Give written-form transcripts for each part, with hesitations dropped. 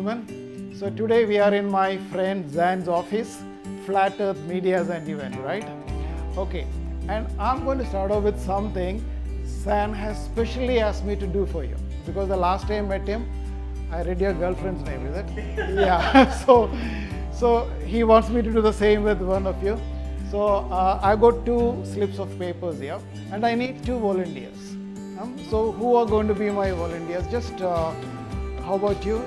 gentlemen. So today we are in my friend Zan's office, Flat Earth Media's and event, right? Okay, and I'm going to start off with something Zan has specially asked me to do for you, because the last time I met him, I read your girlfriend's name, is it? Yeah, so he wants me to do the same with one of you. So I got 2 slips of papers here and I need 2 volunteers. So who are going to be my volunteers? Just how about you?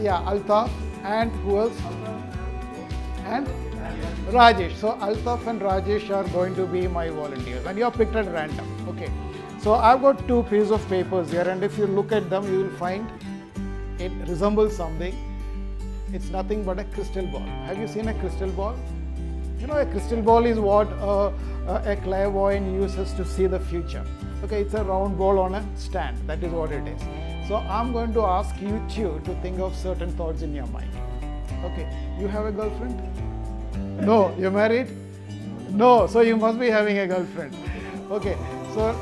Yeah, Altaf, and who else? And Rajesh. So Altaf and Rajesh are going to be my volunteers, and you are picked at random. Okay. So I've got 2 pieces of papers here, and if you look at them, you will find it resembles something. It's nothing but a crystal ball. Have you seen a crystal ball? You know, a crystal ball is what a clairvoyant uses to see the future. Okay, it's a round ball on a stand. That is what it is. So I'm going to ask you 2 to think of certain thoughts in your mind. Okay, you have a girlfriend? No, you're married? No, so you must be having a girlfriend. Okay, so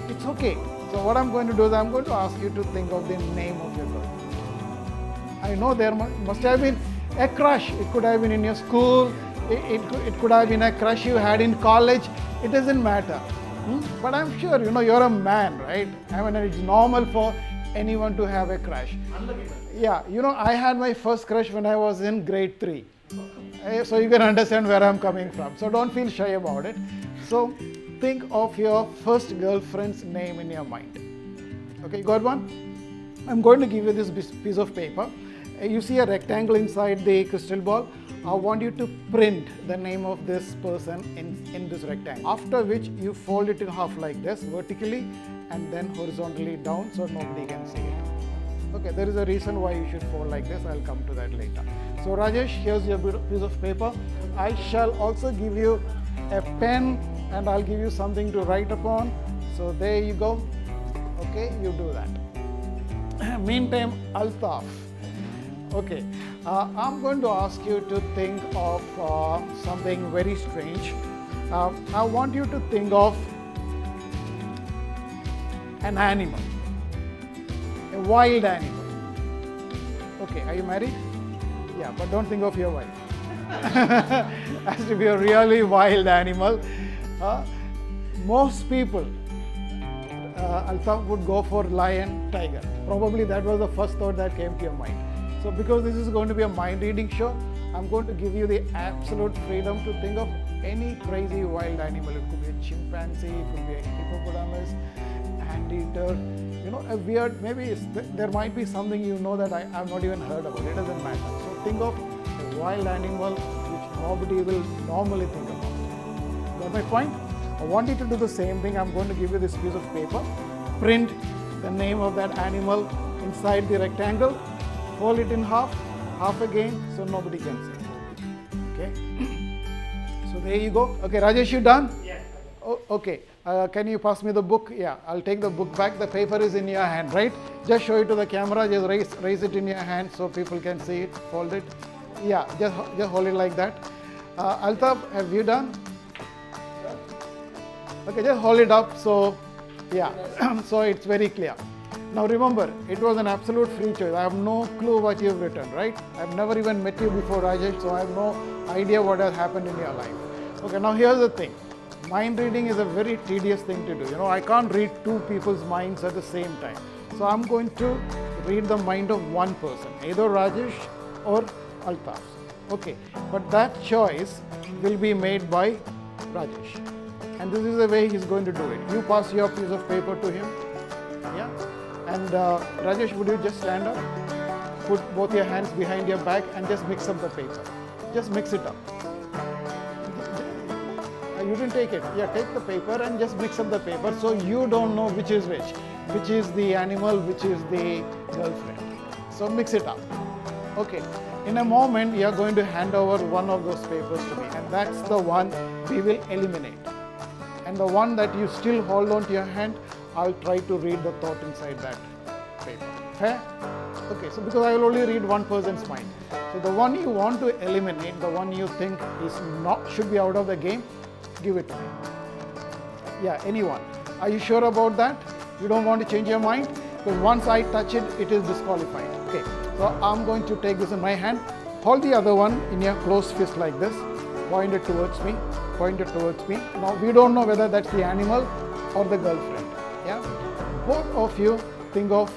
it's okay. So what I'm going to do is I'm going to ask you to think of the name of your girlfriend. I know there must have been a crush. It could have been in your school. It could have been a crush you had in college. It doesn't matter. But I'm sure, you know, you're a man, right? I mean, it's normal for anyone to have a crush. Yeah, you know, I had my first crush when I was in grade 3. So you can understand where I'm coming from. So don't feel shy about it. So think of your first girlfriend's name in your mind. Okay, got one? I'm going to give you this piece of paper. You see a rectangle inside the crystal ball. I want you to print the name of this person in this rectangle. After which you fold it in half like this, vertically and then horizontally down so nobody can see it. Okay, there is a reason why you should fold like this. I'll come to that later. So Rajesh, here's your piece of paper. I shall also give you a pen and I'll give you something to write upon. So there you go. Okay, you do that. Meantime, Altaf. Okay, I'm going to ask you to think of something very strange. I want you to think of an animal, a wild animal. Okay, are you married? Yeah, but don't think of your wife. Has to be a really wild animal. Most people, Altaf would go for lion, tiger. Probably that was the first thought that came to your mind. So because this is going to be a mind reading show, I'm going to give you the absolute freedom to think of any crazy wild animal. It could be a chimpanzee, it could be a hippopotamus, anteater, you know, a weird, maybe there might be something you know that I've not even heard about. It doesn't matter. So think of a wild animal which nobody will normally think about. Got my point? I want you to do the same thing. I'm going to give you this piece of paper. Print the name of that animal inside the rectangle. Fold it in half again, so nobody can see it. Okay. So there you go. Okay, Rajesh, you done? Yes. Oh, okay. Can you pass me the book? Yeah, I'll take the book back. The paper is in your hand, right? Just show it to the camera. Just raise it in your hand so people can see it. Fold it. Yeah, just hold it like that. Altaf, have you done? Okay, just hold it up. So, yeah, so it's very clear. Now remember, it was an absolute free choice. I have no clue what you've written, right? I've never even met you before, Rajesh, so I have no idea what has happened in your life. Okay, now here's the thing. Mind reading is a very tedious thing to do. You know, I can't read 2 people's minds at the same time. So I'm going to read the mind of one person, either Rajesh or Altaf. Okay, but that choice will be made by Rajesh. And this is the way he's going to do it. You pass your piece of paper to him. Yeah. And Rajesh, would you just stand up, put both your hands behind your back and just mix up the paper. Just mix it up. You didn't take it. Yeah, take the paper and just mix up the paper so you don't know which is which is the animal, which is the girlfriend. So mix it up. Okay. In a moment, you are going to hand over one of those papers to me, and that's the one we will eliminate. And the one that you still hold on to your hand, I'll try to read the thought inside that paper. Fair? Okay, so because I will only read one person's mind. So the one you want to eliminate, the one you think should be out of the game, give it to me. Yeah, anyone. Are you sure about that? You don't want to change your mind? Because once I touch it, it is disqualified. Okay, so I'm going to take this in my hand. Hold the other one in your closed fist like this. Point it towards me. Point it towards me. Now we don't know whether that's the animal or the girlfriend. Yeah. Both of you think of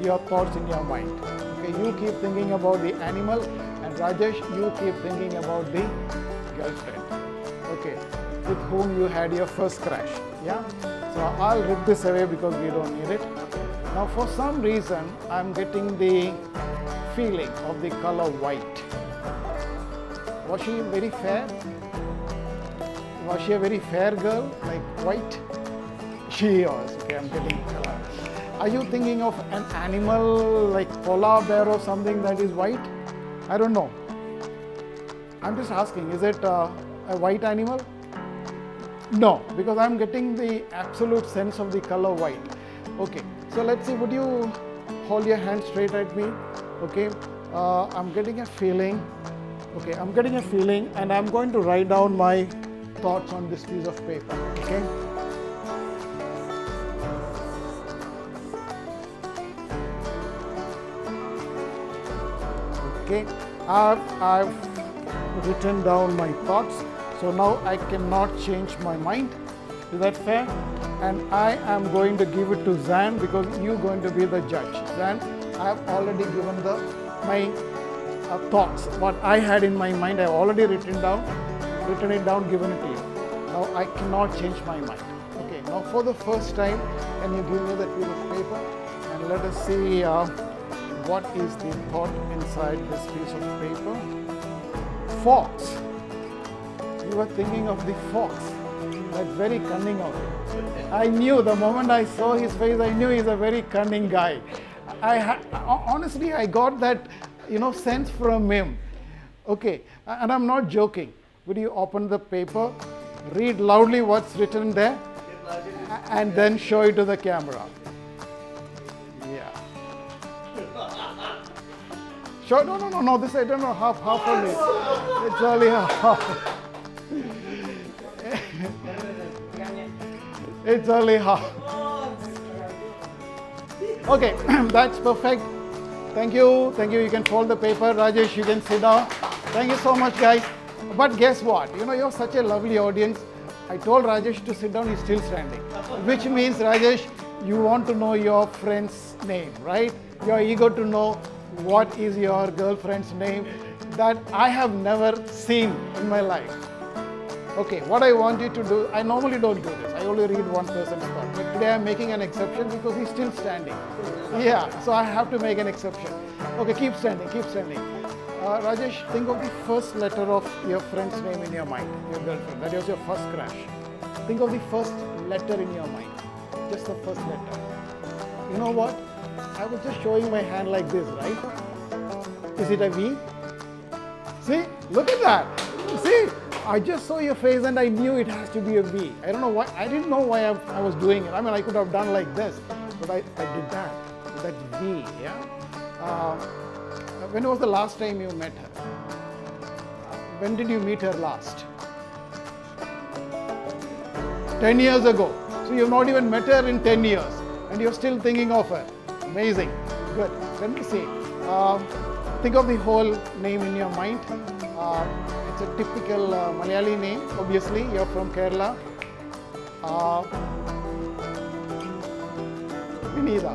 your thoughts in your mind. Okay. You keep thinking about the animal, and Rajesh, you keep thinking about the girlfriend. Okay. With whom you had your first crash. Yeah. So I'll rip this away because we don't need it. Now for some reason I'm getting the feeling of the color white. Was she very fair? Was she a very fair girl, like white? She was. Okay, I'm getting color. Are you thinking of an animal like polar bear or something that is white? I don't know. I'm just asking, is it a white animal? No, because I'm getting the absolute sense of the color white. Okay, so let's see, would you hold your hand straight at me? Okay, I'm getting a feeling. Okay, I'm getting a feeling, and I'm going to write down my thoughts on this piece of paper. Okay. Okay, I've written down my thoughts. So now I cannot change my mind. Is that fair? And I am going to give it to Zan because you're going to be the judge. Zan, I have already given my thoughts. What I had in my mind, I have already written it down, given it to you. Now I cannot change my mind. Okay. Now for the first time, can you give me that piece of paper and let us see what is the thought inside this piece of paper? Fox. You were thinking of the fox. That's very cunning of him. I knew the moment I saw his face, I knew he's a very cunning guy. Honestly, I got that, sense from him. Okay, and I'm not joking. Would you open the paper, read loudly what's written there, and then show it to the camera? Yeah. Sure. No. This I don't know. Half only. It's only half. It's only half. Okay, that's perfect. Thank you. You can fold the paper. Rajesh, you can sit down. Thank you so much, guys. But guess what? You're such a lovely audience. I told Rajesh to sit down. He's still standing. Which means, Rajesh, you want to know your friend's name, right? You're eager to know what is your girlfriend's name that I have never seen in my life. Okay, what I want you to do, I normally don't do this. I only read one person's thought. But today I'm making an exception because he's still standing. Yeah, so I have to make an exception. Okay, keep standing. Rajesh, think of the first letter of your friend's name in your mind, your girlfriend. That was your first crush. Think of the first letter in your mind. Just the first letter. You know what? I was just showing my hand like this, right? Is it a V? See? Look at that. See? I just saw your face and I knew it has to be a V. I don't know why. I didn't know why I was doing it. I mean, I could have done like this, but I did that. So that's V, yeah? When was the last time you met her? When did you meet her last? 10 years ago. So you've not even met her in 10 years and you're still thinking of her. Amazing. Good. Let me see. Think of the whole name in your mind. It's a typical Malayali name. Obviously, you're from Kerala. Vinida.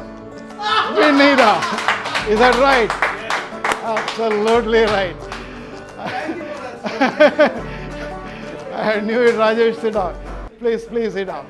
Is that right? Absolutely right. I knew it, Rajesh. Sit down. Please sit down.